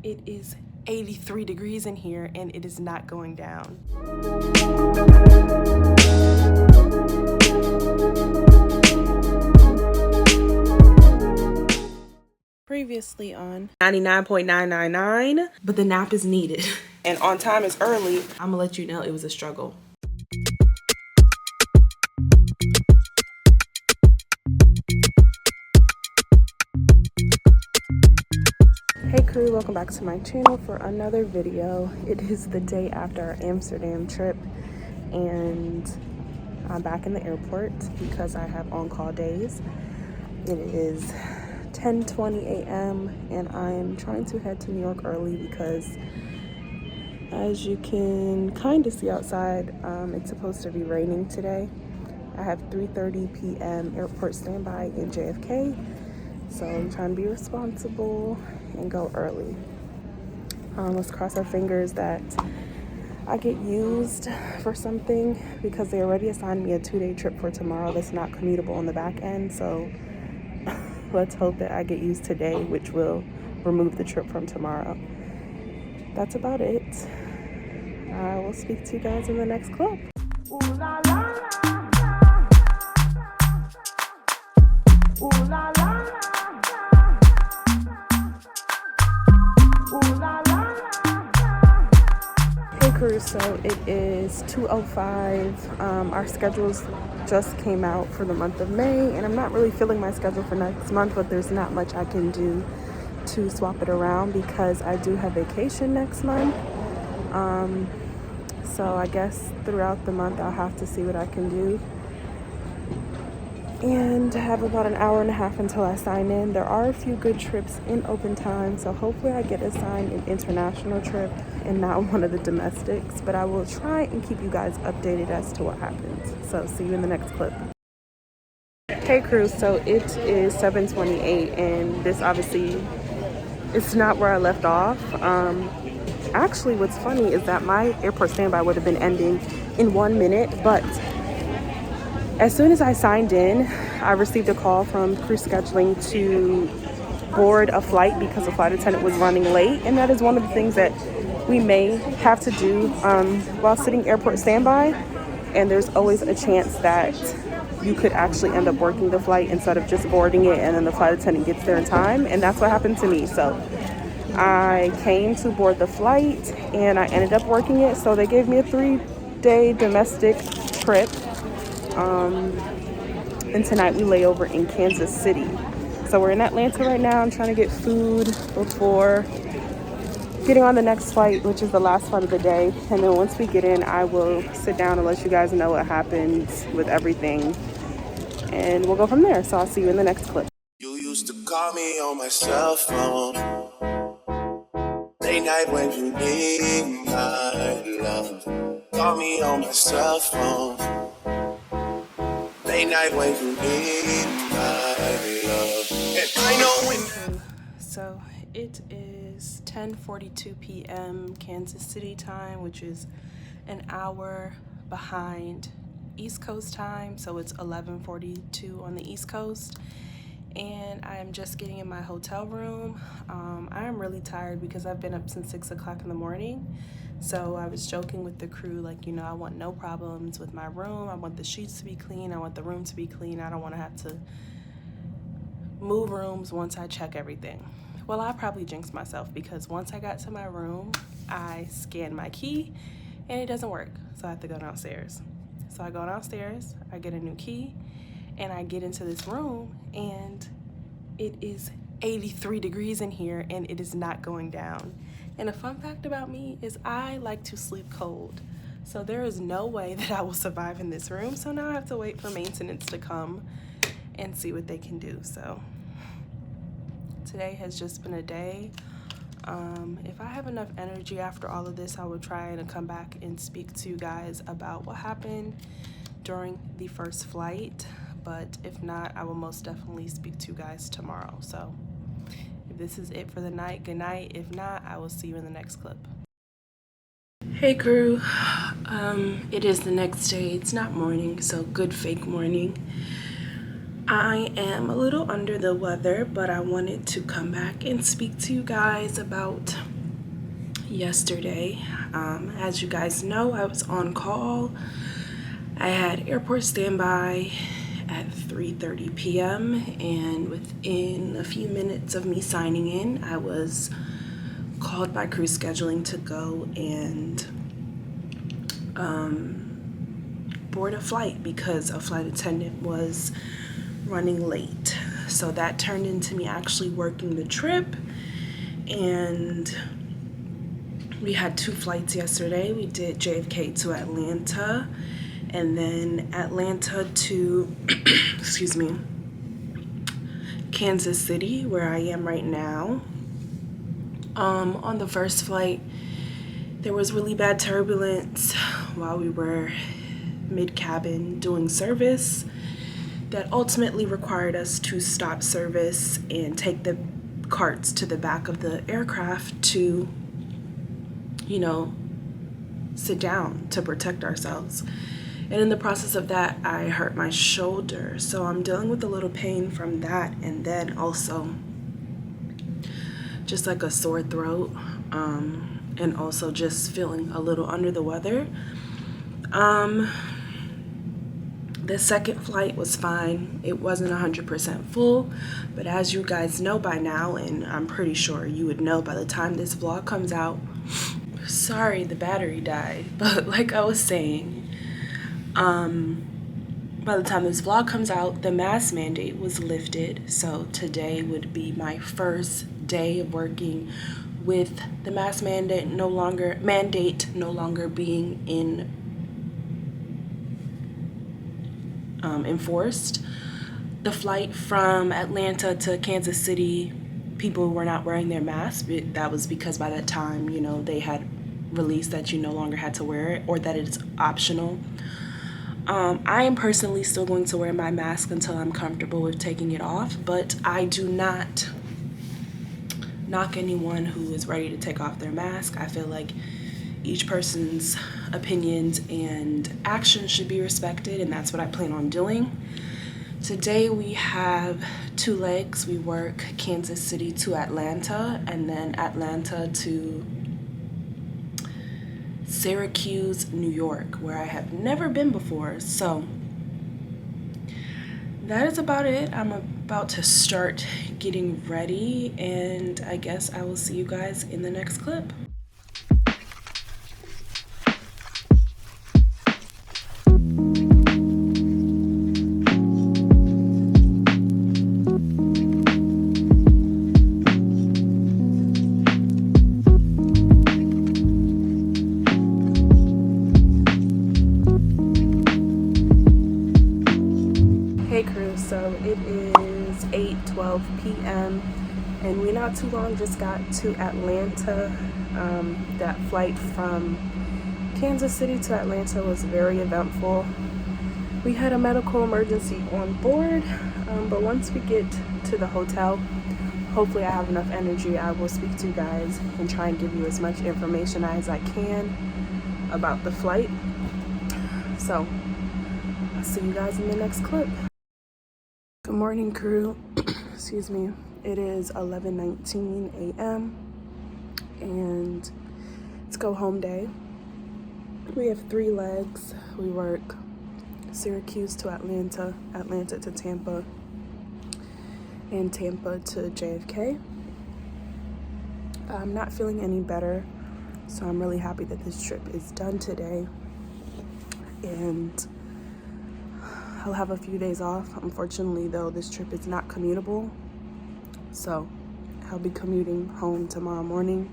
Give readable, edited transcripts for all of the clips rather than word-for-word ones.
It is 83 degrees in here and it is not going down. Previously on 99.999, but the nap is needed. And on time is early. I'm gonna let you know it was a struggle. Hey crew, welcome back to my channel for another video. It is the day after our Amsterdam trip and I'm back in the airport because I have on-call days. It is 10:20 a.m. and I am trying to head to New York early because, as you can kind of see outside, it's supposed to be raining today. I have 3:30 p.m. airport standby in JFK, so I'm trying to be responsible and go early. Let's cross our fingers that I get used for something because they already assigned me a 2-day trip for tomorrow that's not commutable on the back end. So let's hope that I get used today, which will remove the trip from tomorrow. That's about it. I will speak to you guys in the next clip. Ooh, la, la, la. Ooh, la, la. Hey crew, so it is 2:05. Our schedules just came out for the month of May, and I'm not really filling my schedule for next month, but there's not much I can do to swap it around because I do have vacation next month. So I guess throughout the month I'll have to see what I can do. And I have about an hour and a half until I sign in. There are a few good trips in open time, so hopefully I get assigned an international trip and not one of the domestics, but I will try and keep you guys updated as to what happens. So see you in the next clip. Hey crew, so it is 7:28 and this obviously is not where I left off. Actually what's funny is that my airport standby would have been ending in 1 minute, but as soon as I signed in, I received a call from crew scheduling to board a flight because the flight attendant was running late. And that is one of the things that we may have to do while sitting airport standby. And there's always a chance that you could actually end up working the flight instead of just boarding it and then the flight attendant gets there in time. And that's what happened to me. So I came to board the flight and I ended up working it. So they gave me a 3-day domestic trip. And tonight we lay over in Kansas City. So we're in Atlanta right now. I'm trying to get food before getting on the next flight, which is the last flight of the day. And then once we get in, I will sit down and let you guys know what happens with everything. And we'll go from there. So I'll see you in the next clip. You used to call me on my cell phone late night when you need my love. Call me on my cell phone late night when you need my love. And I know when. So it is 10:42 p.m. Kansas City time, which is an hour behind East Coast time. So it's 11:42 on the East Coast. And I am just getting in my hotel room. I am really tired because I've been up since 6 o'clock in the morning. So I was joking with the crew, like, you know, I want no problems with my room. I want the sheets to be clean. I want the room to be clean. I don't want to have to move rooms once I check everything. Well, I probably jinxed myself because once I got to my room, I scanned my key and it doesn't work. So I have to go downstairs. So I go downstairs, I get a new key, and I get into this room and it is 83 degrees in here and it is not going down. And a fun fact about me is I like to sleep cold. So there is no way that I will survive in this room. So now I have to wait for maintenance to come and see what they can do. So today has just been a day. If I have enough energy after all of this, I will try and come back and speak to you guys about what happened during the first flight. But if not, I will most definitely speak to you guys tomorrow. So if this is it for the night, good night. If not, I will see you in the next clip. Hey crew, it is the next day. It's not morning, so good fake morning. I am a little under the weather, but I wanted to come back and speak to you guys about yesterday. As you guys know, I was on call. I had airport standby at 3:30 p.m. and within a few minutes of me signing in, I was called by crew scheduling to go and board a flight because a flight attendant was running late. So that turned into me actually working the trip, and we had 2 flights yesterday. We did JFK to Atlanta and then Atlanta to excuse me, Kansas City, where I am right now. On the first flight, there was really bad turbulence while we were mid-cabin doing service that ultimately required us to stop service and take the carts to the back of the aircraft to, you know, sit down to protect ourselves. And in the process of that, I hurt my shoulder. So I'm dealing with a little pain from that, and then also just like a sore throat, and also just feeling a little under the weather. The second flight was fine. It wasn't 100% full, but as you guys know by now, and I'm pretty sure you would know by the time this vlog comes out, sorry, the battery died, but like I was saying, by the time this vlog comes out, the mask mandate was lifted. So today would be my first day of working with the mask mandate no longer being enforced. The flight from Atlanta to Kansas City, people were not wearing their masks. That was because by that time, you know, they had released that you no longer had to wear it, or that it's optional. I am personally still going to wear my mask until I'm comfortable with taking it off, but I do not knock anyone who is ready to take off their mask. I feel like each person's opinions and actions should be respected, and that's what I plan on doing. Today we have 2 legs. We work Kansas City to Atlanta, and then Atlanta to Syracuse, New York, where I have never been before. So that is about it. I'm about to start getting ready, and I guess I will see you guys in the next clip. Hey crew, so it is 8:12 p.m. and we not too long just got to Atlanta. That flight from Kansas City to Atlanta was very eventful. We had a medical emergency on board, but once we get to the hotel, hopefully I have enough energy. I will speak to you guys and try and give you as much information as I can about the flight. So I'll see you guys in the next clip. Good morning, crew. Excuse me. It is 11:19 a.m. and it's go home day. We have 3 legs. We work Syracuse to Atlanta, Atlanta to Tampa, and Tampa to JFK. I'm not feeling any better, so I'm really happy that this trip is done today, and I'll have a few days off. Unfortunately, though, this trip is not commutable, so I'll be commuting home tomorrow morning.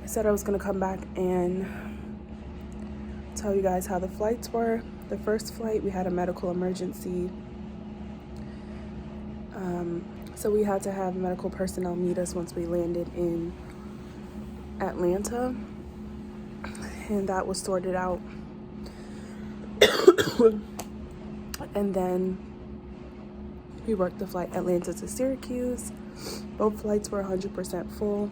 I said I was gonna come back and tell you guys how the flights were. The first flight, we had a medical emergency, so we had to have medical personnel meet us once we landed in Atlanta, and that was sorted out. And then we worked the flight Atlanta to Syracuse. Both flights were 100% full,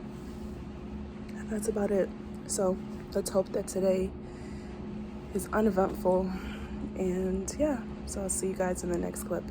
and that's about it. So let's hope that today is uneventful, and yeah, so I'll see you guys in the next clip.